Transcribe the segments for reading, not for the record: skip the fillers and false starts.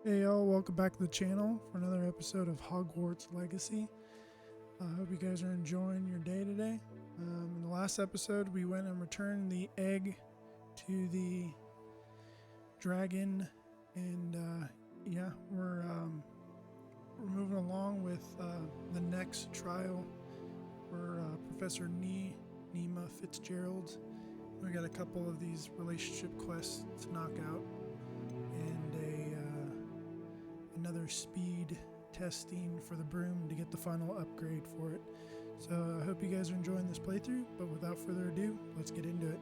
Hey y'all, welcome back to the channel for another episode of Hogwarts Legacy. I hope you guys are enjoying your day today. In the last episode, we went and returned the egg to the dragon, and yeah, we're moving along with the next trial for Professor Nima Fitzgerald. We got a couple of these relationship quests to knock out, and another speed testing for the broom to get the final upgrade for it. So I hope you guys are enjoying this playthrough, but without further ado, let's get into it.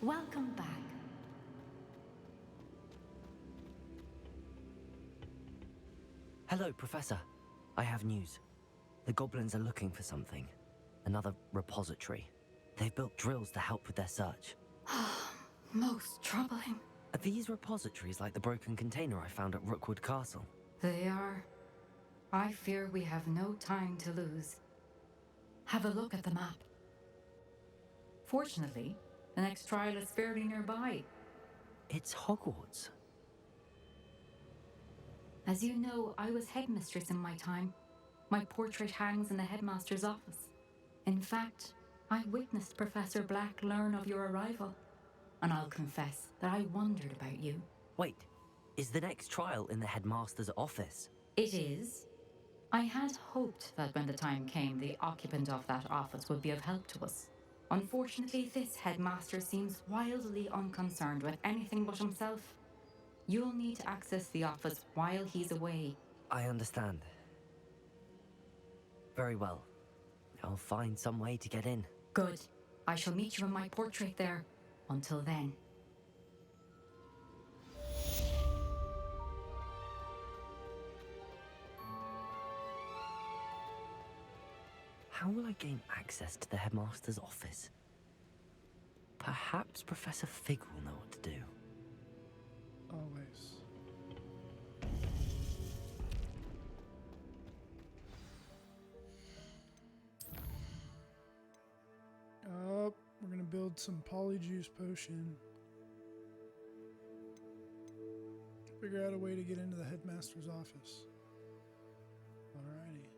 Welcome back. Hello, Professor. I have news. The goblins are looking for something. Another repository. They've built drills to help with their search. Most troubling. Are these repositories like the broken container I found at Rookwood Castle? They are. I fear we have no time to lose. Have a look at the map. Fortunately, the next trial is fairly nearby. It's Hogwarts. As you know, I was headmistress in my time. My portrait hangs in the headmaster's office. In fact, I witnessed Professor Black learn of your arrival. And I'll confess that I wondered about you. Wait, is the next trial in the headmaster's office? It is. I had hoped that when the time came, the occupant of that office would be of help to us. Unfortunately, this headmaster seems wildly unconcerned with anything but himself. You'll need to access the office while he's away. I understand. Very well. I'll find some way to get in. Good. I shall meet you in my portrait there. Until then. How will I gain access to the headmaster's office? Perhaps Professor Fig will know what to do. Always. Oh, we're gonna build some polyjuice potion. Figure out a way to get into the headmaster's office. Alrighty.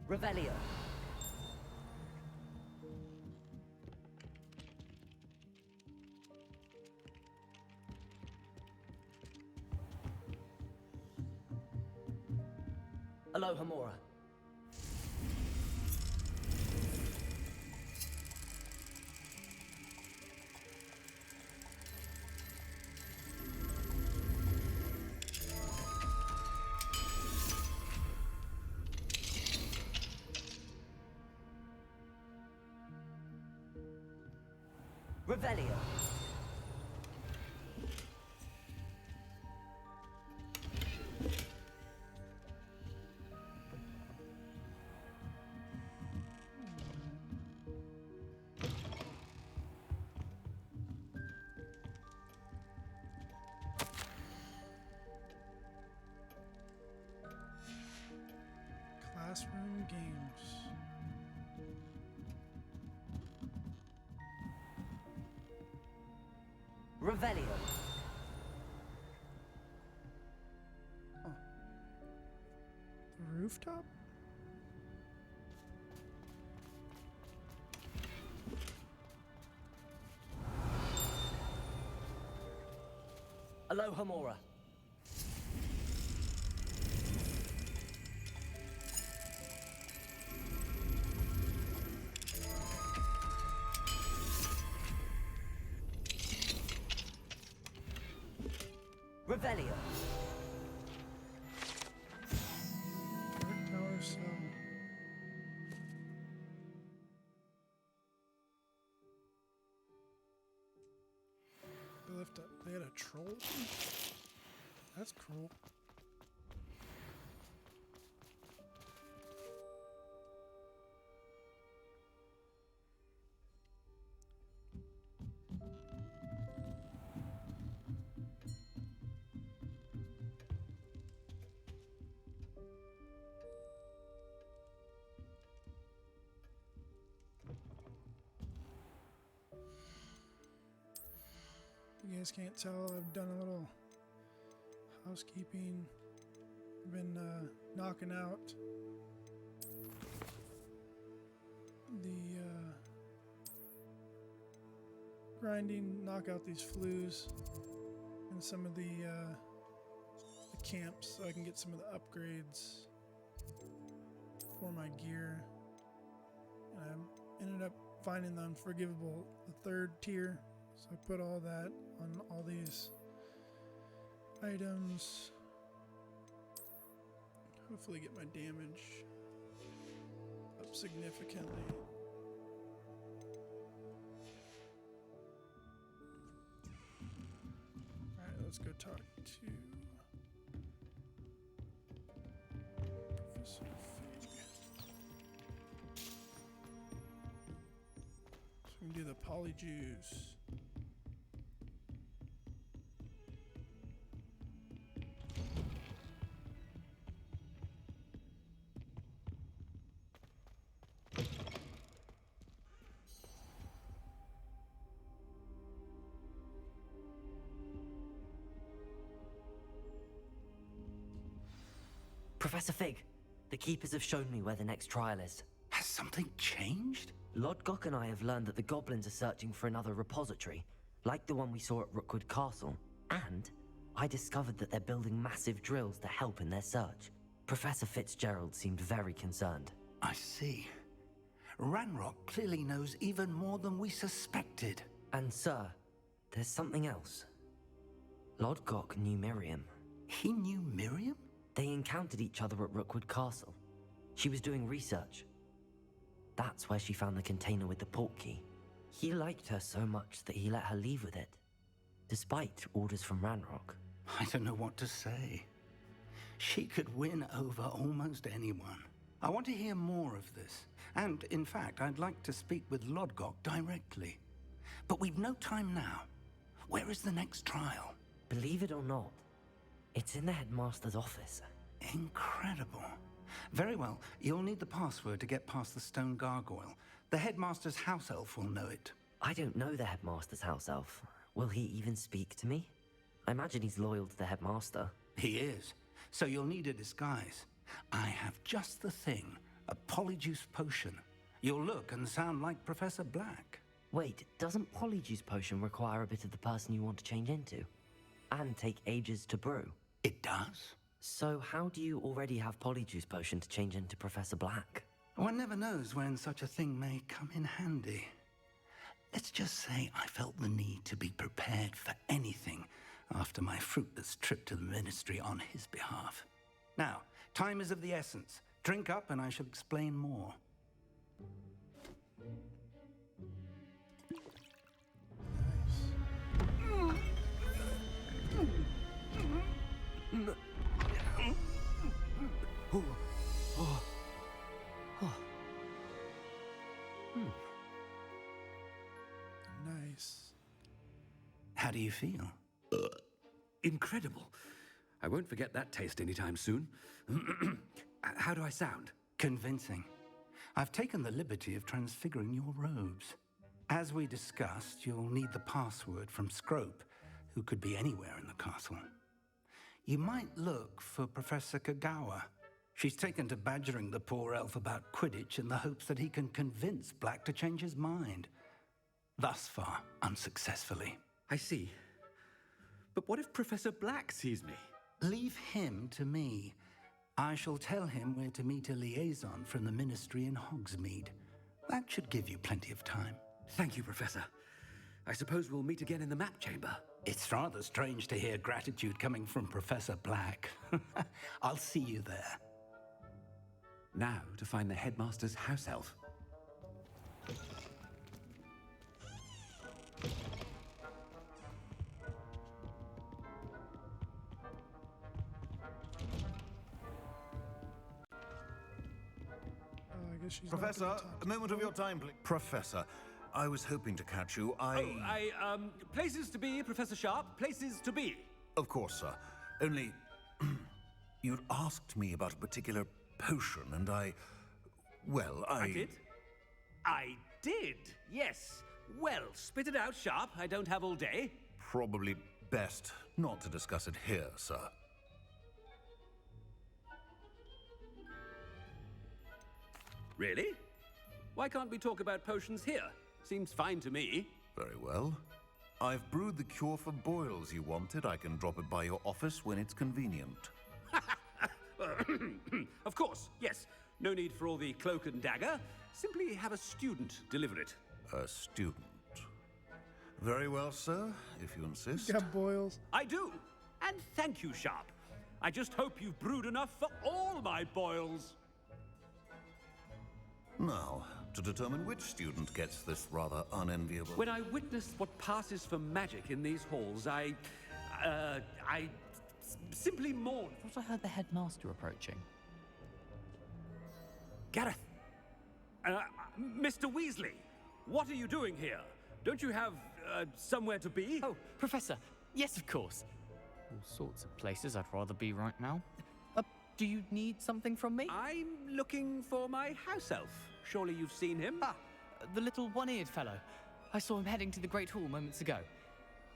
Revelio. Aloha Mora. Revelio. Classroom games. Revelio. Oh. The rooftop? Aloha Mora. Revelio. Dark Tower cell. They had a troll? That's cruel. You guys can't tell, I've done a little housekeeping. I've been knocking out the grinding, knock out these flues and some of the camps so I can get some of the upgrades for my gear. And I ended up finding the unforgivable, the 3rd tier. So I put all that on all these items. Hopefully get my damage up significantly. Alright, let's go talk to Professor Fig. So we can do the polyjuice. Professor Fig, the Keepers have shown me where the next trial is. Has something changed? Lodgok and I have learned that the goblins are searching for another repository, like the one we saw at Rookwood Castle. And I discovered that they're building massive drills to help in their search. Professor Fitzgerald seemed very concerned. I see. Ranrock clearly knows even more than we suspected. And sir, there's something else. Lodgok knew Miriam. He knew Miriam? They encountered each other at Rookwood Castle. She was doing research. That's where she found the container with the port key. He liked her so much that he let her leave with it, despite orders from Ranrock. I don't know what to say. She could win over almost anyone. I want to hear more of this. And, in fact, I'd like to speak with Lodgok directly. But we've no time now. Where is the next trial? Believe it or not, it's in the headmaster's office. Incredible. Very well. You'll need the password to get past the stone gargoyle. The headmaster's house elf will know it. I don't know the headmaster's house elf. Will he even speak to me? I imagine he's loyal to the headmaster. He is. So you'll need a disguise. I have just the thing. A polyjuice potion. You'll look and sound like Professor Black. Wait, doesn't Polyjuice Potion require a bit of the person you want to change into? And take ages to brew? It does. So how do you already have Polyjuice Potion to change into Professor Black? One never knows when such a thing may come in handy. Let's just say I felt the need to be prepared for anything after my fruitless trip to the Ministry on his behalf. Now, time is of the essence. Drink up and I shall explain more. Nice. How do you feel? Incredible. I won't forget that taste anytime soon. How do I sound? Convincing. I've taken the liberty of transfiguring your robes. As we discussed, you'll need the password from Scrope, who could be anywhere in the castle. You might look for Professor Kagawa. She's taken to badgering the poor elf about Quidditch in the hopes that he can convince Black to change his mind. Thus far, unsuccessfully. I see. But what if Professor Black sees me? Leave him to me. I shall tell him where to meet a liaison from the Ministry in Hogsmeade. That should give you plenty of time. Thank you, Professor. I suppose we'll meet again in the map chamber. It's rather strange to hear gratitude coming from Professor Black. I'll see you there. Now to find the headmaster's house elf. I guess she's Professor, not gonna talk a moment of your time, please. Professor, I was hoping to catch you. Places to be, Professor Sharp, places to be. Of course, sir. Only, you'd asked me about a particular potion, and I did? I did, yes. Well, spit it out, Sharp. I don't have all day. Probably best not to discuss it here, sir. Really? Why can't we talk about potions here? Seems fine to me. Very well. I've brewed the cure for boils you wanted. I can drop it by your office when it's convenient. Of course, yes. No need for all the cloak and dagger. Simply have a student deliver it. A student. Very well, sir, if you insist. got boils. I do. And thank you, Sharp. I just hope you've brewed enough for all my boils. Now, to determine which student gets this rather unenviable... When I witness what passes for magic in these halls, I simply mourn. I thought I heard the headmaster approaching. Gareth! Mr. Weasley, what are you doing here? Don't you have, somewhere to be? Oh, Professor, yes, of course. All sorts of places I'd rather be right now. Do you need something from me? I'm looking for my house elf. Surely you've seen him? Ah, the little one-eared fellow. I saw him heading to the Great Hall moments ago,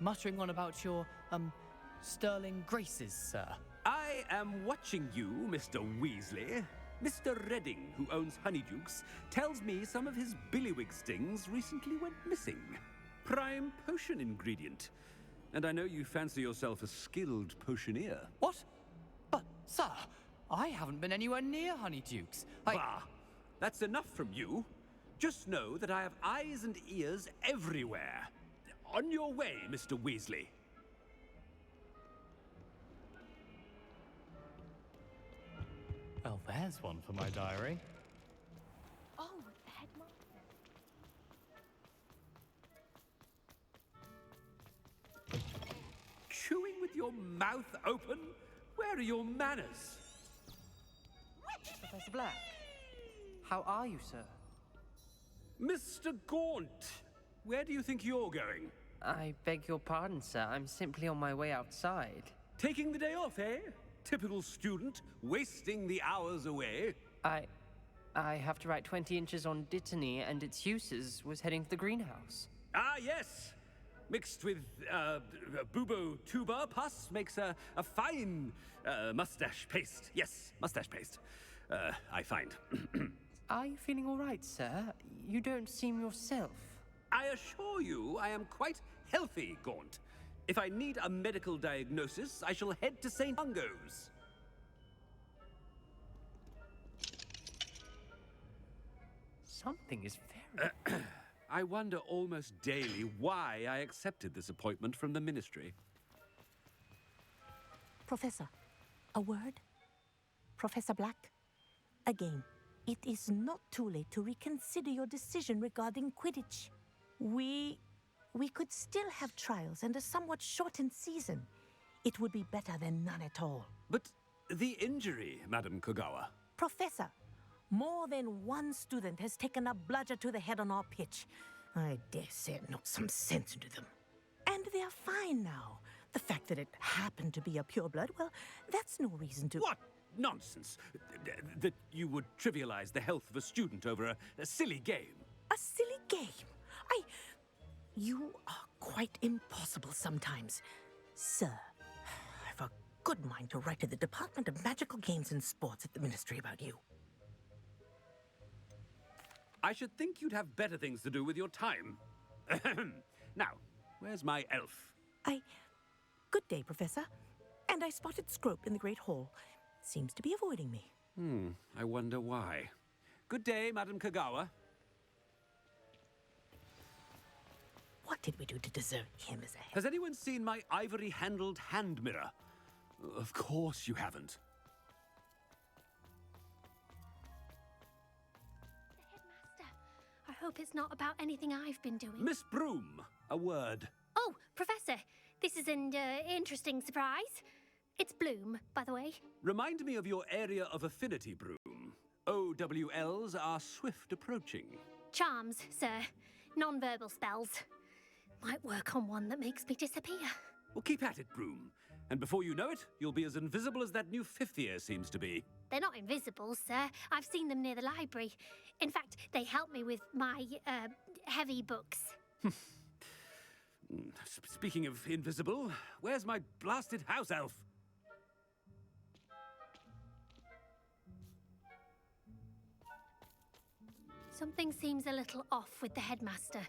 muttering on about your, sterling graces, sir. I am watching you, Mr. Weasley. Mr. Redding, who owns Honeydukes, tells me some of his billywig stings recently went missing. Prime potion ingredient. And I know you fancy yourself a skilled potioneer. What? But, sir, I haven't been anywhere near Honeydukes. Bah! That's enough from you. Just know that I have eyes and ears everywhere. On your way, Mr. Weasley. Well, there's one for my diary. Oh, the headmaster. Chewing with your mouth open? Where are your manners? Professor Black, how are you, sir? Mr. Gaunt, where do you think you're going? I beg your pardon, sir. I'm simply on my way outside. Taking the day off, eh? Typical student, wasting the hours away. I have to write 20 inches on Dittany and its uses. Was heading to the greenhouse. Ah, yes. Mixed with bubo tuber pus makes a fine mustache paste. Yes, mustache paste. I find. Are you feeling all right, sir? You don't seem yourself. I assure you I am quite healthy, Gaunt. If I need a medical diagnosis, I shall head to St. Mungo's. Something is very... I wonder almost daily why I accepted this appointment from the Ministry. Professor, a word? Professor Black? Again, it is not too late to reconsider your decision regarding Quidditch. We could still have trials and a somewhat shortened season. It would be better than none at all. But the injury, Madam Kogawa. Professor, more than one student has taken a bludger to the head on our pitch. I dare say it knocked some sense into them. And they're fine now. The fact that it happened to be a pureblood, well, that's no reason to... What nonsense! That you would trivialize the health of a student over a silly game. A silly game? You are quite impossible sometimes. Sir, I've a good mind to write to the Department of Magical Games and Sports at the Ministry about you. I should think you'd have better things to do with your time. Now, where's my elf? Good day, Professor. And I spotted Scrope in the Great Hall. Seems to be avoiding me. I wonder why. Good day, Madam Kogawa. What did we do to deserve him as a head? Has anyone seen my ivory-handled hand mirror? Of course you haven't. The headmaster. I hope it's not about anything I've been doing. Miss Broom, a word. Oh, Professor, this is an interesting surprise. It's Bloom, by the way. Remind me of your area of affinity, Broom. OWLs are swift approaching. Charms, sir. Non-verbal spells. Might work on one that makes me disappear. Well, keep at it, Broom. And before you know it, you'll be as invisible as that new fifth year seems to be. They're not invisible, sir. I've seen them near the library. In fact, they help me with my, heavy books. Speaking of invisible, where's my blasted house elf? Something seems a little off with the headmaster.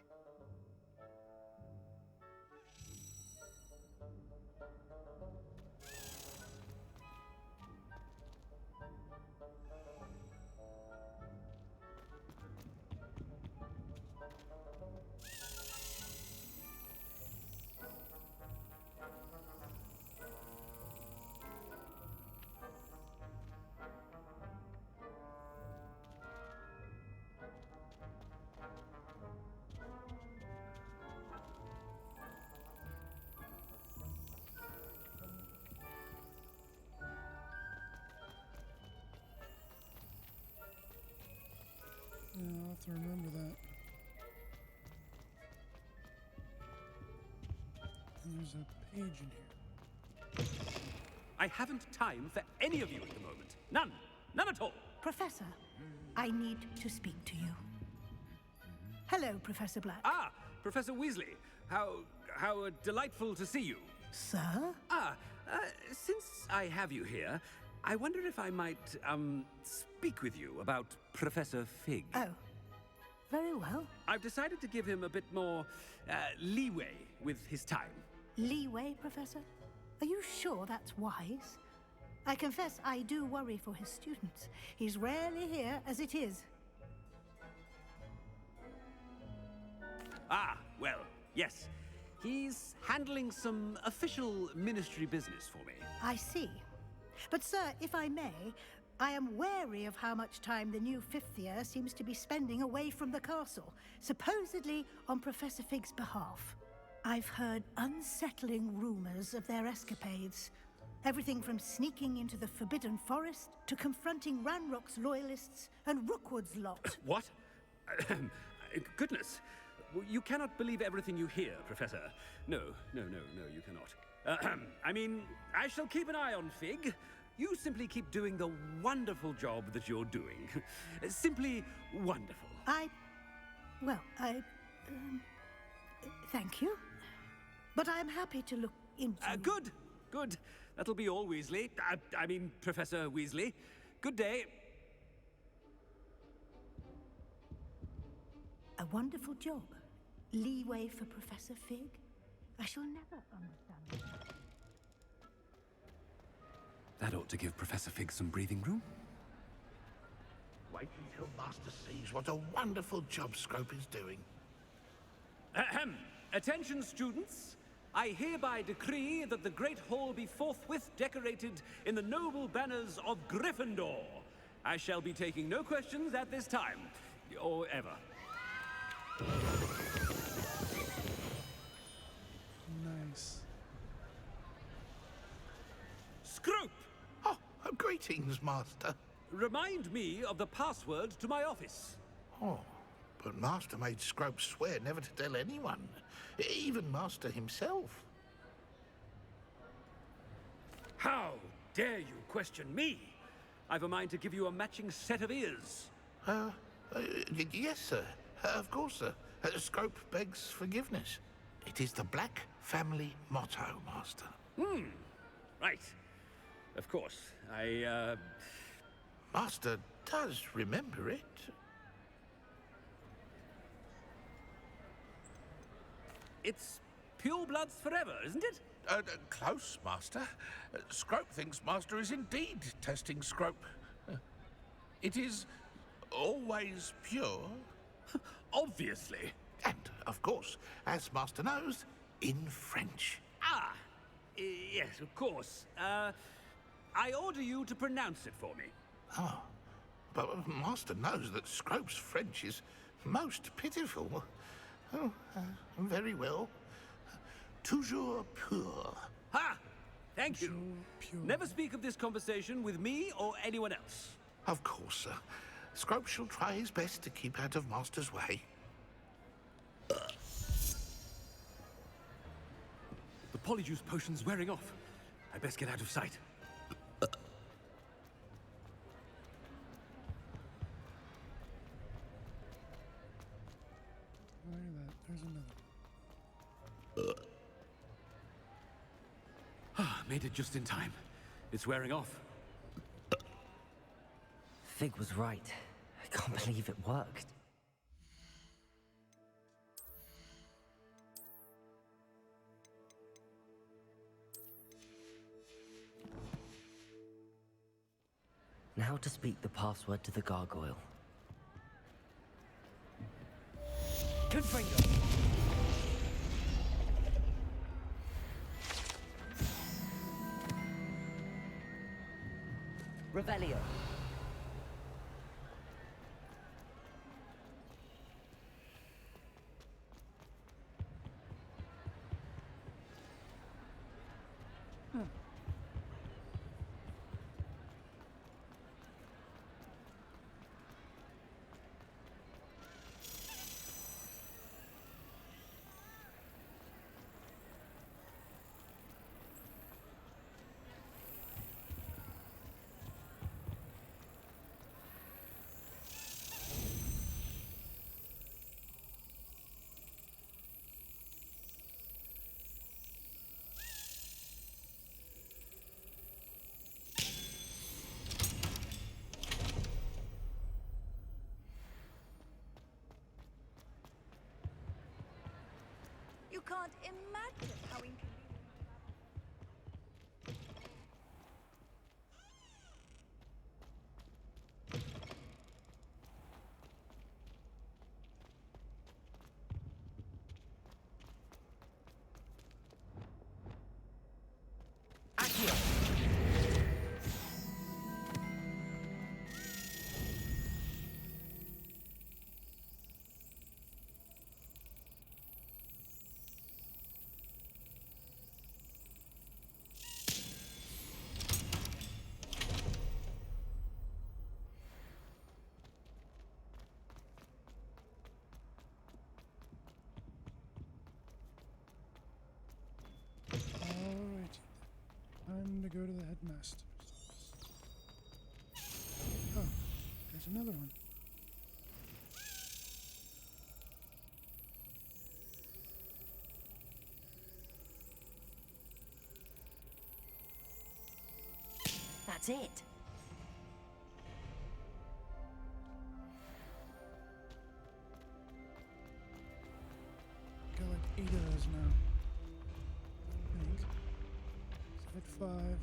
Yeah, I'll have to remember that. And there's a page in here. I haven't time for any of you at the moment. None. None at all. Professor, I need to speak to you. Hello, Professor Black. Ah, Professor Weasley. How delightful to see you. Sir? Since I have you here, I wonder if I might, speak with you about Professor Fig. Oh, very well. I've decided to give him a bit more, leeway with his time. Leeway, Professor? Are you sure that's wise? I confess I do worry for his students. He's rarely here as it is. Ah, well, yes. He's handling some official ministry business for me. I see. But, sir, if I may, I am wary of how much time the new fifth year seems to be spending away from the castle, supposedly on Professor Fig's behalf. I've heard unsettling rumors of their escapades. Everything from sneaking into the Forbidden Forest to confronting Ranrock's loyalists and Rookwood's lot. What? Goodness. You cannot believe everything you hear, Professor. No, you cannot. I mean, I shall keep an eye on Fig. You simply keep doing the wonderful job that you're doing. Simply wonderful. Thank you. But I'm happy to look into... Good. That'll be all, Weasley. I mean, Professor Weasley. Good day. A wonderful job. Leeway for Professor Fig? I shall never understand that. That ought to give Professor Fig some breathing room. Wait until Master sees what a wonderful job Scrope is doing. Ahem. Attention, students. I hereby decree that the Great Hall be forthwith decorated in the noble banners of Gryffindor. I shall be taking no questions at this time, or ever. Nice. Scrope! Oh, greetings, Master. Remind me of the password to my office. Oh, but Master made Scrope swear never to tell anyone, even Master himself. How dare you question me? I've a mind to give you a matching set of ears. Yes, sir. Of course, sir. Scrope begs forgiveness. It is the Black family motto, Master. Right. Of course. Master does remember it. It's pure bloods forever, isn't it? Close, Master. Scrope thinks Master is indeed testing Scrope. It is always pure. Obviously. And, of course, as Master knows, in French. Ah, yes, of course. I order you to pronounce it for me. Oh, but Master knows that Scrope's French is most pitiful. Oh, very well. Toujours pur. Ha! Thank you. Never speak of this conversation with me or anyone else. Of course, sir. Scrope shall try his best to keep out of Master's way. The polyjuice potion's wearing off. I best get out of sight. Look at that. There's another. Made it just in time. It's wearing off. Fig was right. I can't believe it worked. Now to speak the password to the gargoyle. Confringo! Revelio. You can't imagine how inconvenient. Alright. Time to go to the headmaster's. Oh, there's another one. That's it. Got like 8 of those now. I think. So hit 5. 8.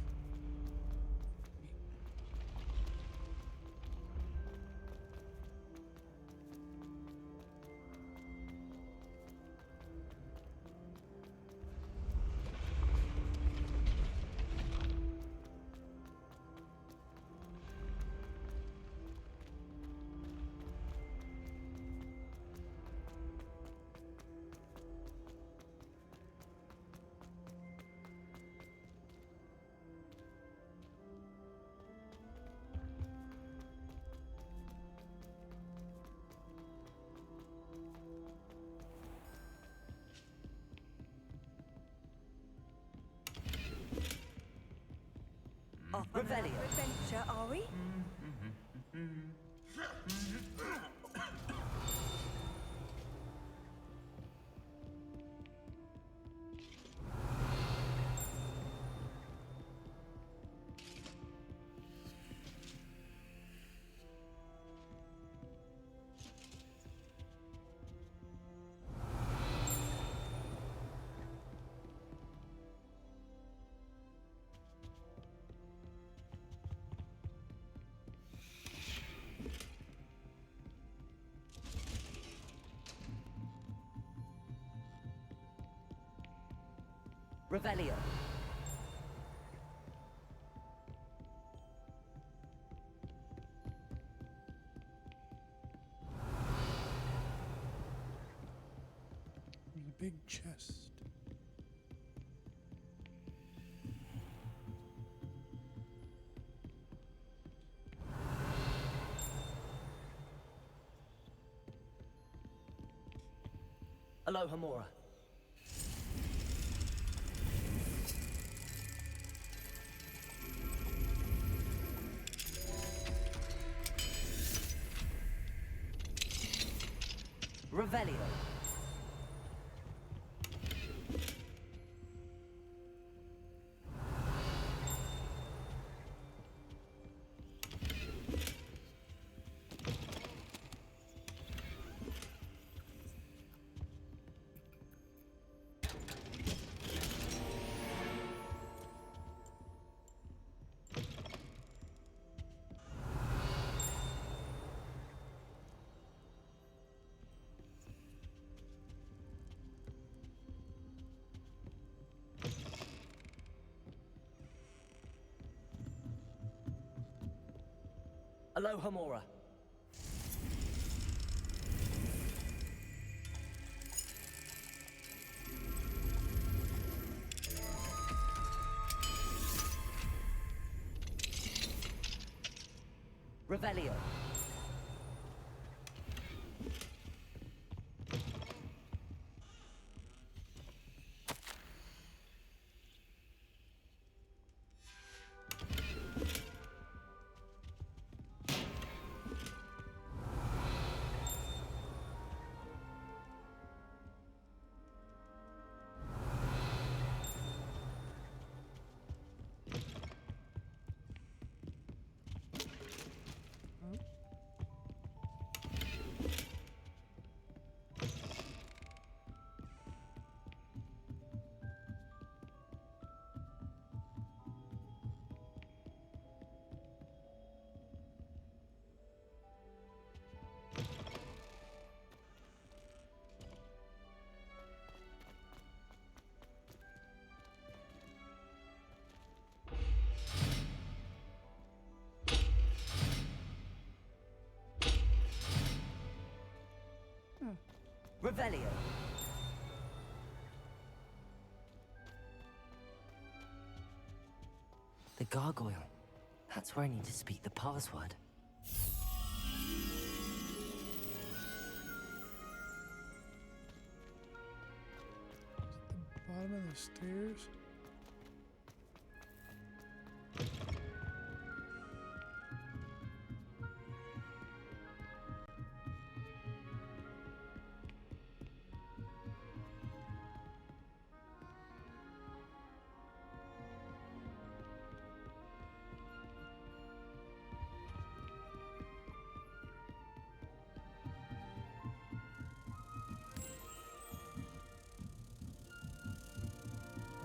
Off on another adventure, are we? Revelio. There's a big chest. Aloha Mora. Revelio. Aloha Mora. Revelio. Revelio. The gargoyle. That's where I need to speak the password. Bottom of the stairs.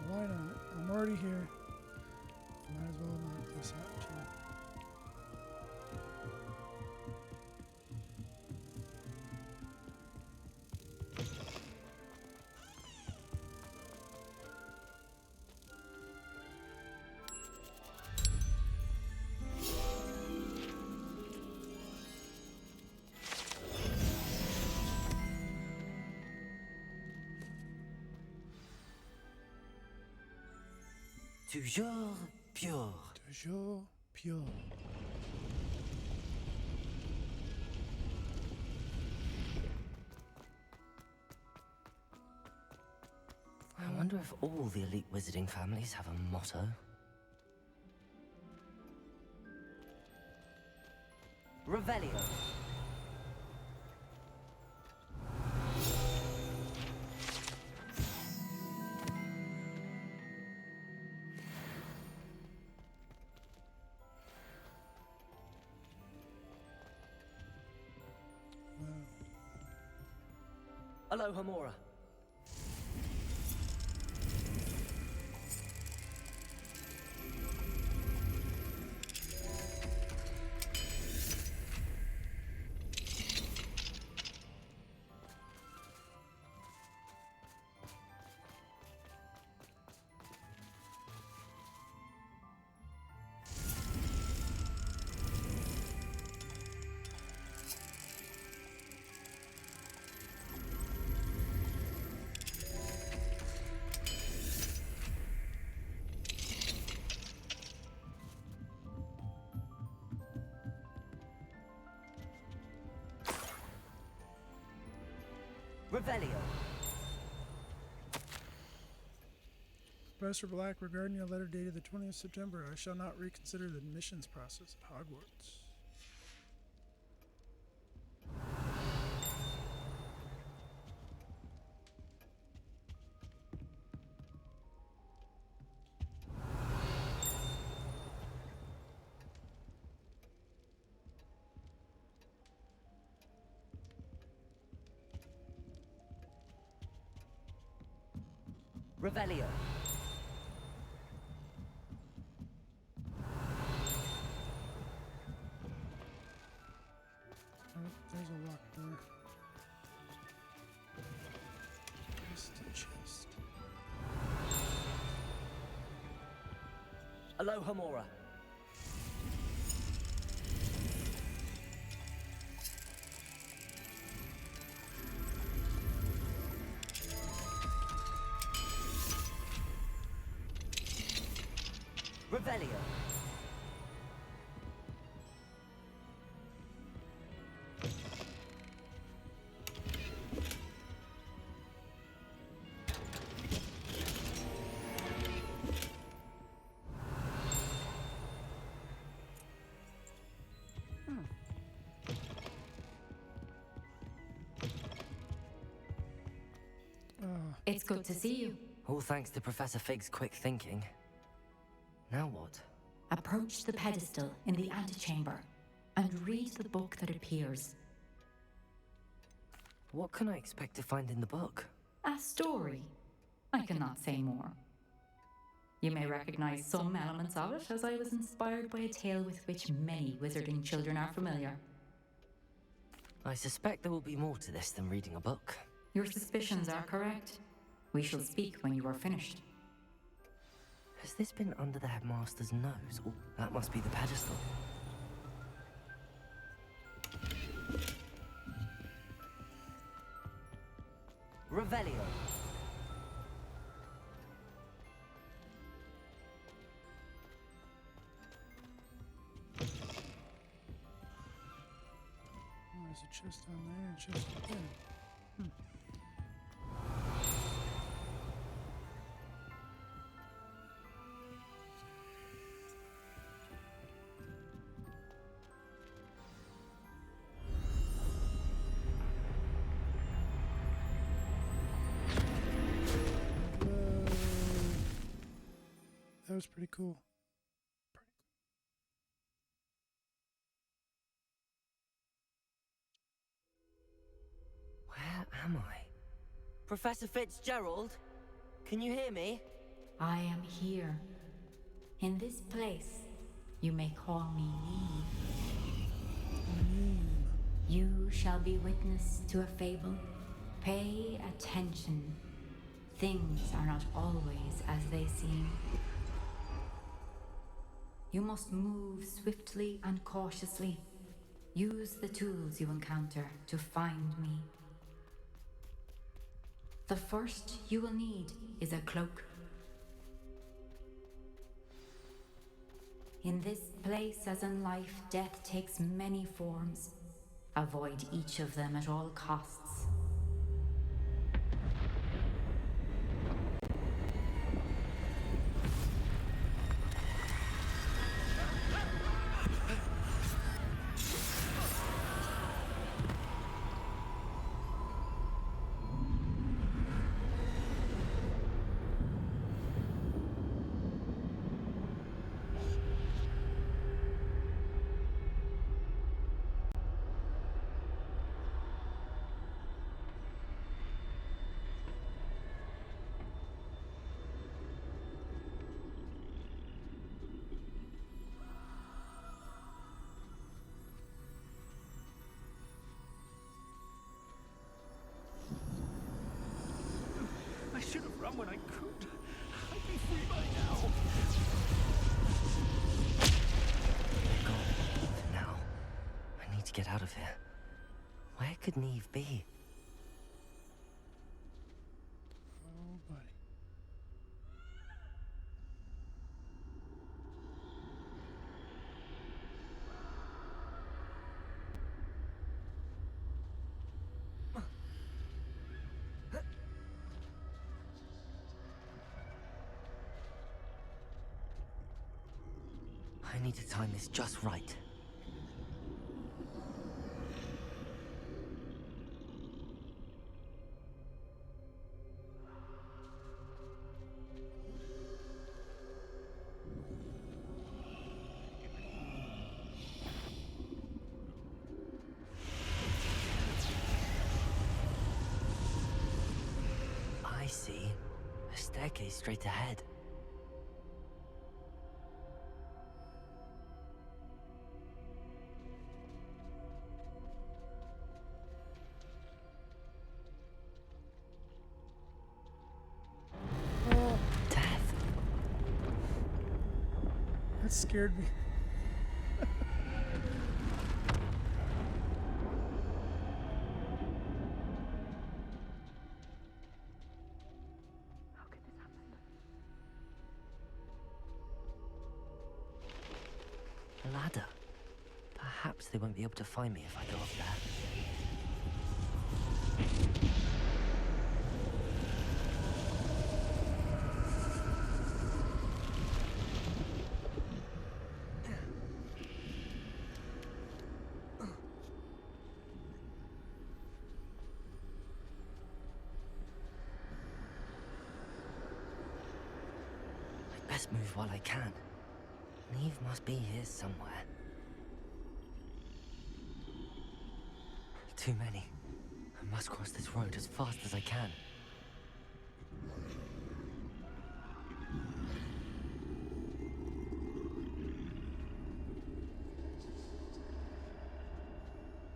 Why not? I'm already here. Might as well knock this out too. Toujours pure. Toujours pure. I wonder if all the elite wizarding families have a motto. Revelio. Aloha Mora. Revelio. Professor Black, regarding your letter dated the 20th of September, I shall not reconsider the admissions process at Hogwarts. Revelio. Oh, there's a locked door. Just a chest. Aloha Mora. Revelio. It's good to see you. All thanks to Professor Fig's quick thinking. Now what? Approach the pedestal in the antechamber and read the book that appears. What can I expect to find in the book? A story. I cannot say more. You may recognize some elements of it, as I was inspired by a tale with which many wizarding children are familiar. I suspect there will be more to this than reading a book. Your suspicions are correct. We shall speak when you are finished. Has this been under the headmaster's nose? Oh, that must be the pedestal. Revelio. Oh, there's a chest down there and a chest up there. That was pretty cool. Where am I? Professor Fitzgerald? Can you hear me? I am here. In this place, you may call me Neve. You shall be witness to a fable. Pay attention. Things are not always as they seem. You must move swiftly and cautiously. Use the tools you encounter to find me. The first you will need is a cloak. In this place, as in life, death takes many forms. Avoid each of them at all costs. I should have run when I could. I'd be free by now. Now, I need to get out of here. Where could Neve be? Oh, buddy. I need to time this just right. I see. A staircase straight ahead. Death. That scared me. A ladder. Perhaps they won't be able to find me if I go up there. I'd best move while I can. Neve must be here somewhere. Too many. I must cross this road as fast as I can.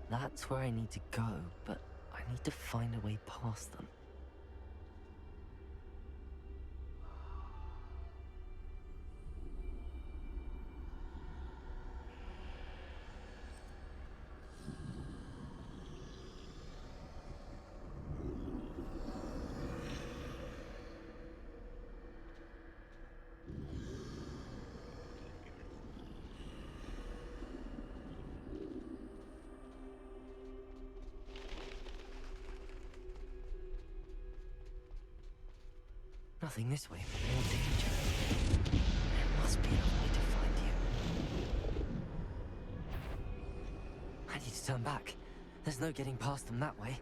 That's where I need to go, but I need to find a way past them. Nothing this way, but more danger. There must be a way to find you. I need to turn back. There's no getting past them that way.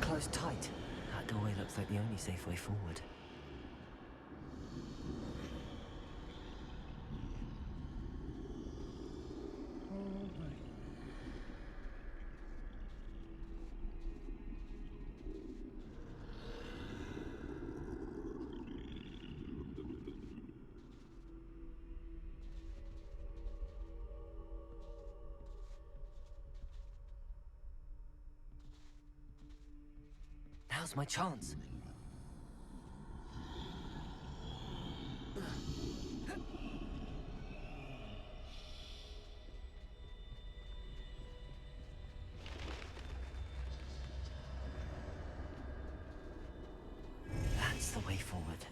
Close tight. That doorway looks like the only safe way forward. Now's my chance. That's the way forward.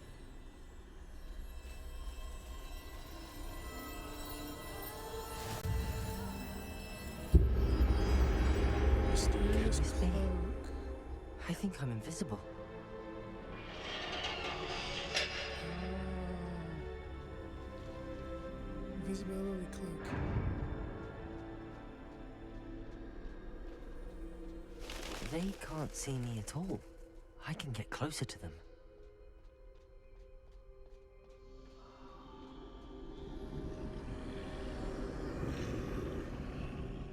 Mysterious cloak. I think I'm invisible. Invisibility cloak. They can't see me at all. I can get closer to them.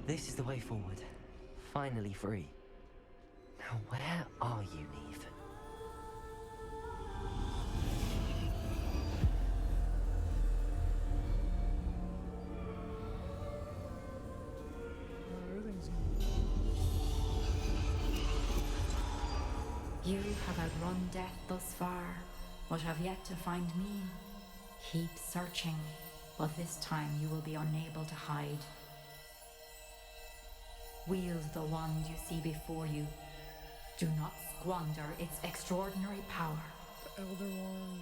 This is the way forward. Finally free. Now where are you, Neve? You have outrun death thus far, but have yet to find me. Keep searching, but this time you will be unable to hide. Wield the wand you see before you. Do not squander its extraordinary power. The Elder Wand.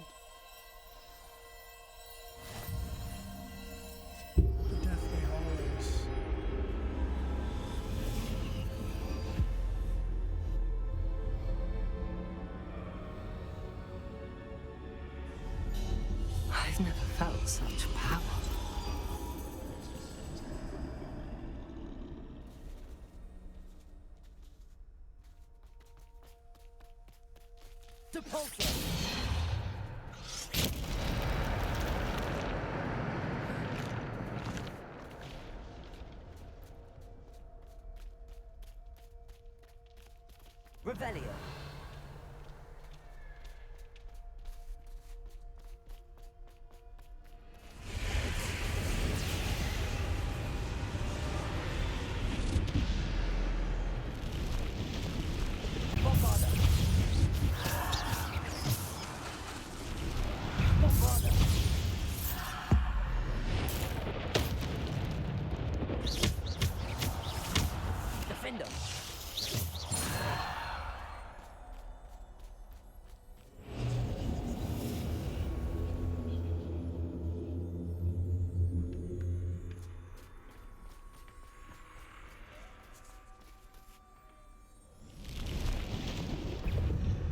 The Deathly Hallows. Such power. Depulso! Revelio.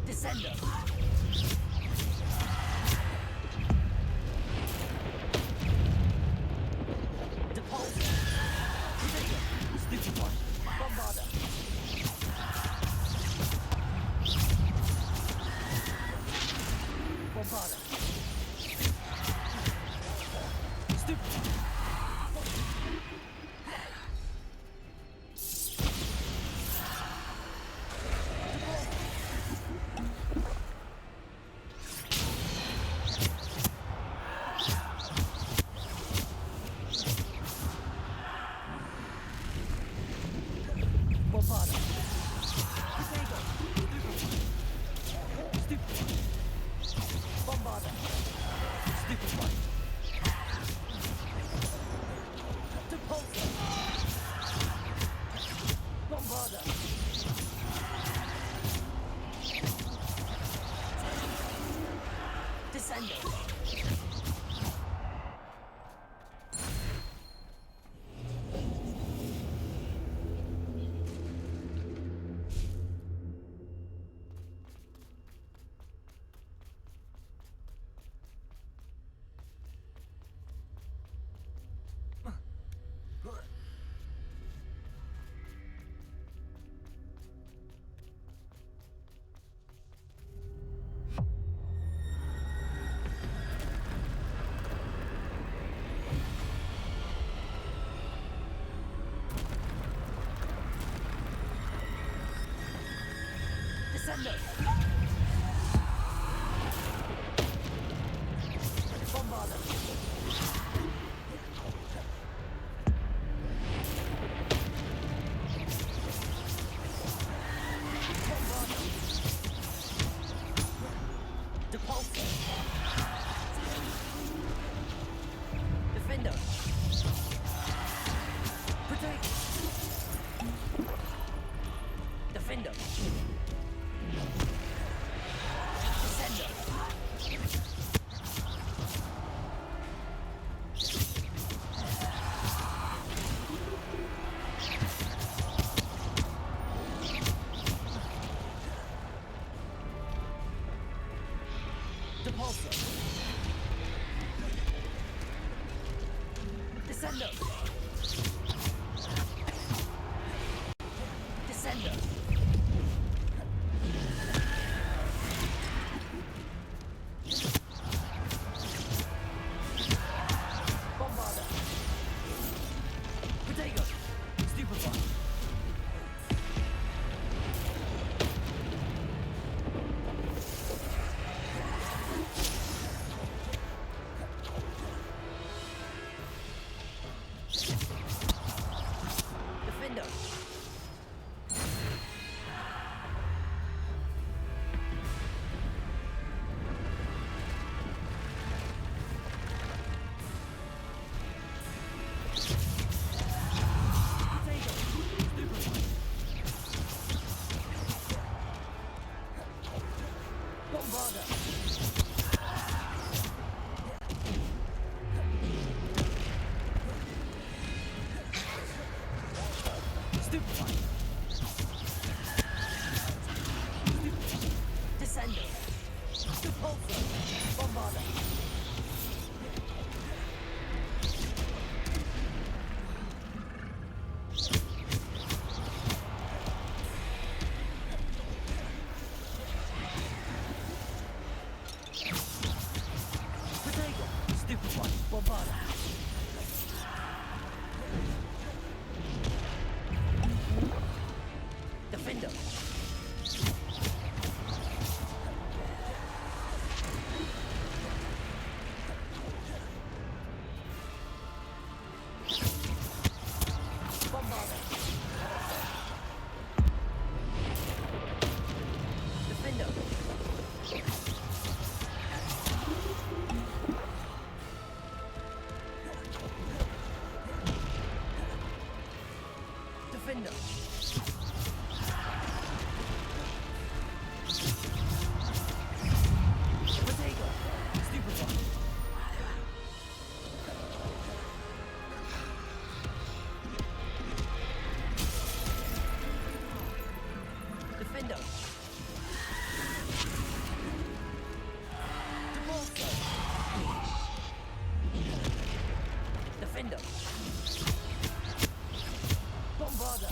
Descender. Depulso. Stupid one. Bombarder. Bombarder. Stupid. Descender. Bombarder. Bombarder. Depulso. Defender. Protect. Defender. Depulso. Descender. Descender. Bombarder. Protego. Stupefy. Defender. Bombarder. Stupefy. Descender. Depulso. Bombarder. Defender. Potato. Stupefy. Defender. Debolso. Defender. Bombarda.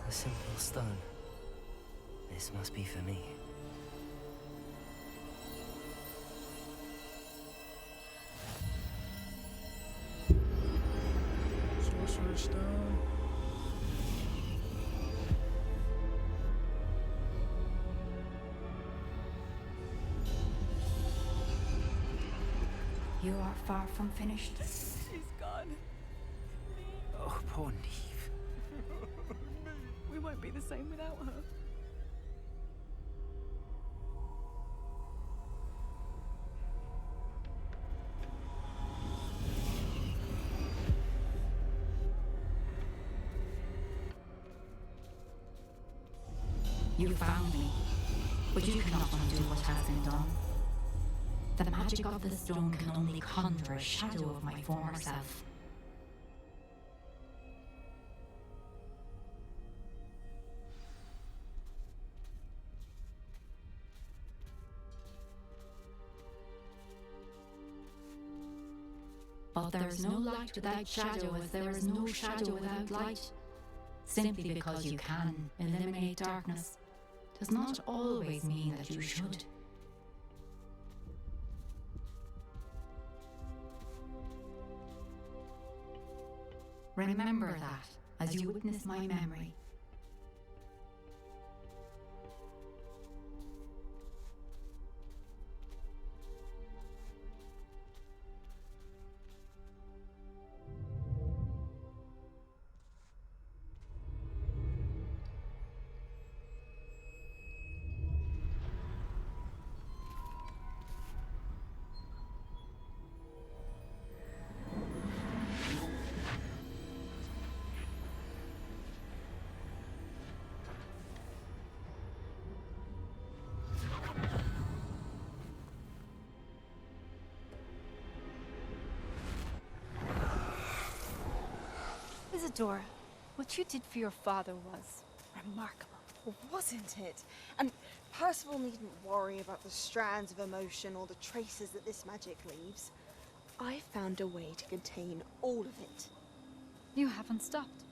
A simple stone. This must be for me. Sorcerer's Stone. You are far from finished. She's gone. Oh, poor Neve. We won't be the same without her. You found me, but you cannot undo what has been done. The magic of the stone can only conjure a shadow of my former self. But there is no light without shadow, as there is no shadow without light. Simply because you can eliminate darkness does not always mean that you should. Remember that as you witness my memory. Isadora, what you did for your father was remarkable. Wasn't it? And Percival needn't worry about the strands of emotion or the traces that this magic leaves. I found a way to contain all of it. You haven't stopped.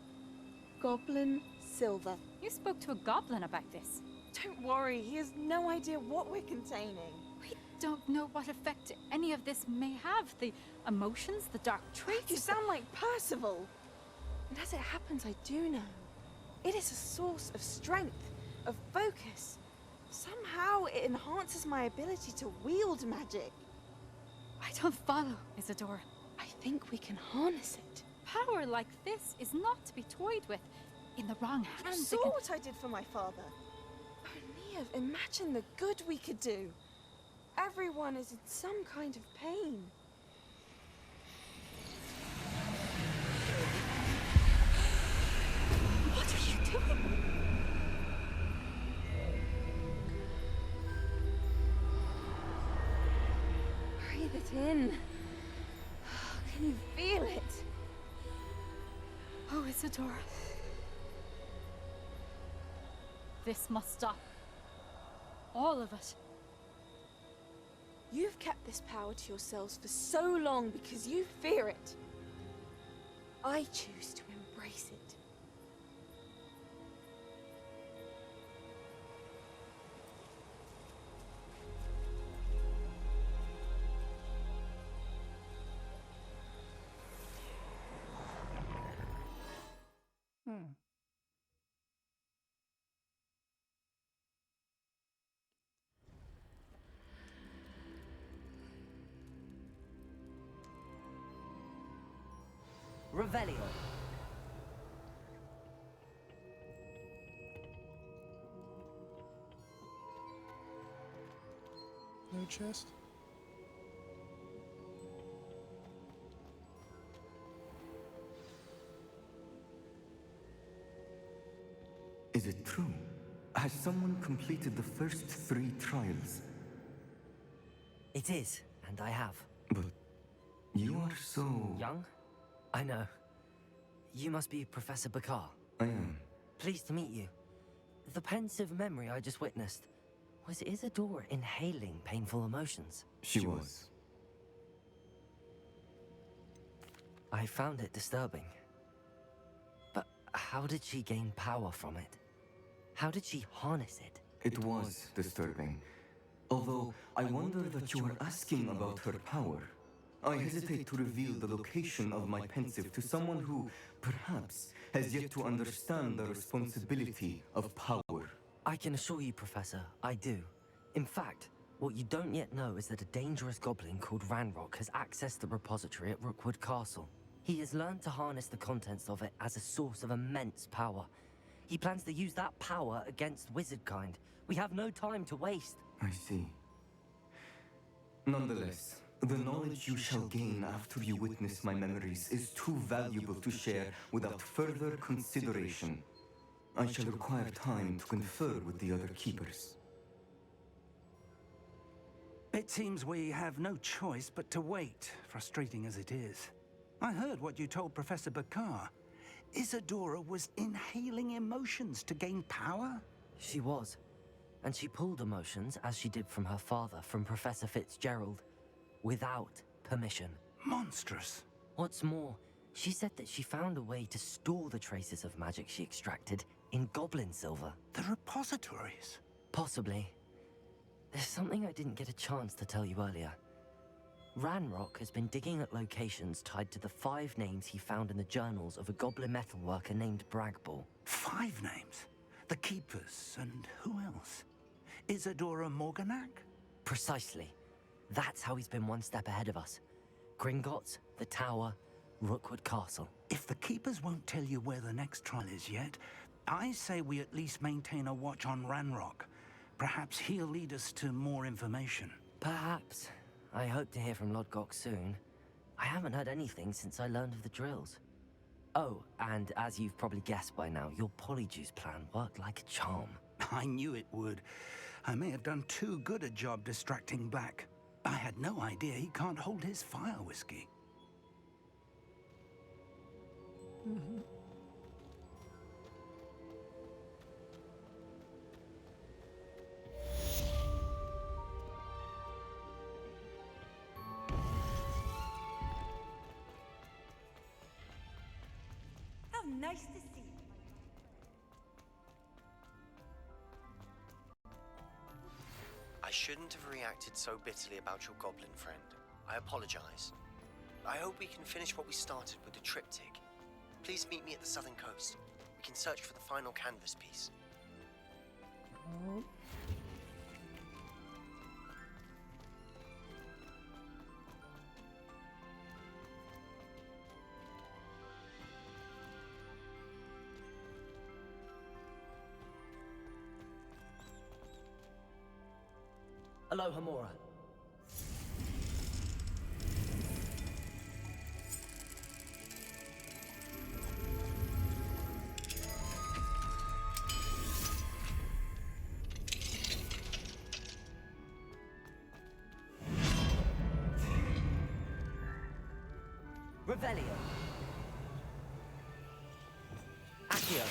Goblin Silver. You spoke to a goblin about this. Don't worry, he has no idea what we're containing. We don't know what effect any of this may have. The emotions, the dark traits. You sound like Percival. And as it happens, I do know. It is a source of strength, of focus. Somehow it enhances my ability to wield magic. I don't follow, Isadora. I think we can harness it. Power like this is not to be toyed with. In the wrong hands, You saw what I did for my father. Oh, Neve, imagine the good we could do. Everyone is in some kind of pain. What are you doing? Breathe it in. Can you feel it? Oh, Isadora. This must stop. All of it. You've kept this power to yourselves for so long because you fear it. I choose to embrace it. Hmm. Revelio. No chest? Is it true? Has someone completed the first 3 trials? It is, and I have. But you are so... Young? I know. You must be Professor Bakar. I am. Pleased to meet you. The pensive memory I just witnessed, was Isadora inhaling painful emotions? She was. I found it disturbing. But how did she gain power from it? How did she harness it? It was disturbing. Although, I wonder that you are asking about her power. I hesitate to reveal the location of my pensive to someone who, perhaps, has yet to understand the responsibility of power. I can assure you, Professor, I do. In fact, what you don't yet know is that a dangerous goblin called Ranrock has accessed the repository at Rookwood Castle. He has learned to harness the contents of it as a source of immense power. He plans to use that power against wizardkind. We have no time to waste. I see. Nonetheless, the knowledge you shall gain after you witness my memories is too valuable to share without further consideration. I shall require time to confer with the other keepers. It seems we have no choice but to wait, frustrating as it is. I heard what you told Professor Bakar. Isadora was inhaling emotions to gain power? She was. And she pulled emotions, as she did from her father, from Professor Fitzgerald, without permission. Monstrous. What's more, she said that she found a way to store the traces of magic she extracted in goblin silver. The repositories? Possibly. There's something I didn't get a chance to tell you earlier. Ranrock has been digging at locations tied to the 5 names he found in the journals of a goblin metalworker named Bragball. 5 names? The Keepers, and who else? Isadora Morganac? Precisely. That's how he's been one step ahead of us. Gringotts, the Tower, Rookwood Castle. If the Keepers won't tell you where the next trial is yet, I say we at least maintain a watch on Ranrock. Perhaps he'll lead us to more information. Perhaps. I hope to hear from Lodgok soon. I haven't heard anything since I learned of the drills. Oh, and as you've probably guessed by now, your Polyjuice plan worked like a charm. I knew it would. I may have done too good a job distracting Black. I had no idea he can't hold his fire whiskey. How nice to see you. I shouldn't have reacted so bitterly about your goblin friend. I apologize. I hope we can finish what we started with the triptych. Please meet me at the southern coast. We can search for the final canvas piece. Aloha, Mora. Revelio. Accio.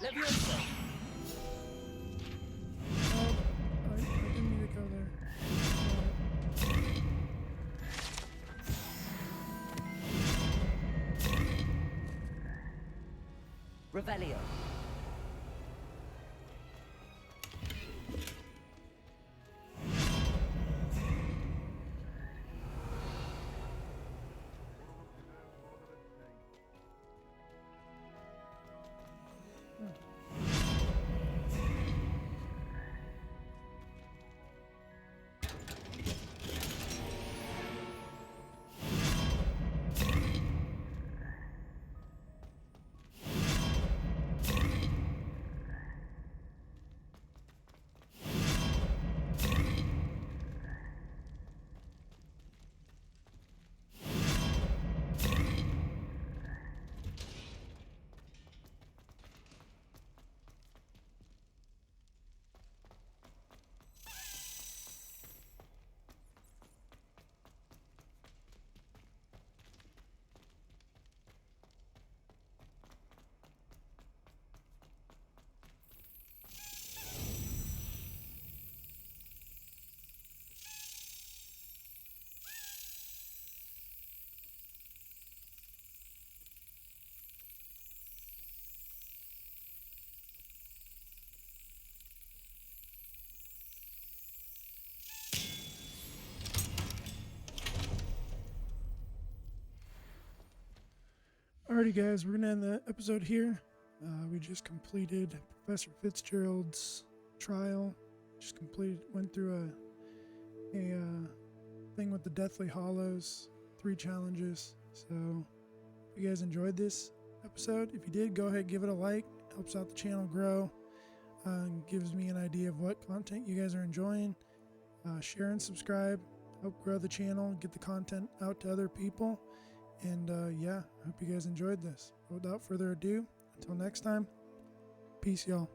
Levioso! Oh, I didn't need to go there. Revelio. Alrighty, guys, we're gonna end the episode here. We just completed Professor Fitzgerald's trial. Went through a thing with the Deathly Hallows, 3 challenges. So, if you guys enjoyed this episode, if you did, go ahead, give it a like. Helps out the channel grow, and gives me an idea of what content you guys are enjoying. Share and subscribe, help grow the channel, get the content out to other people. And yeah, I hope you guys enjoyed this. Without further ado, until next time, peace, y'all.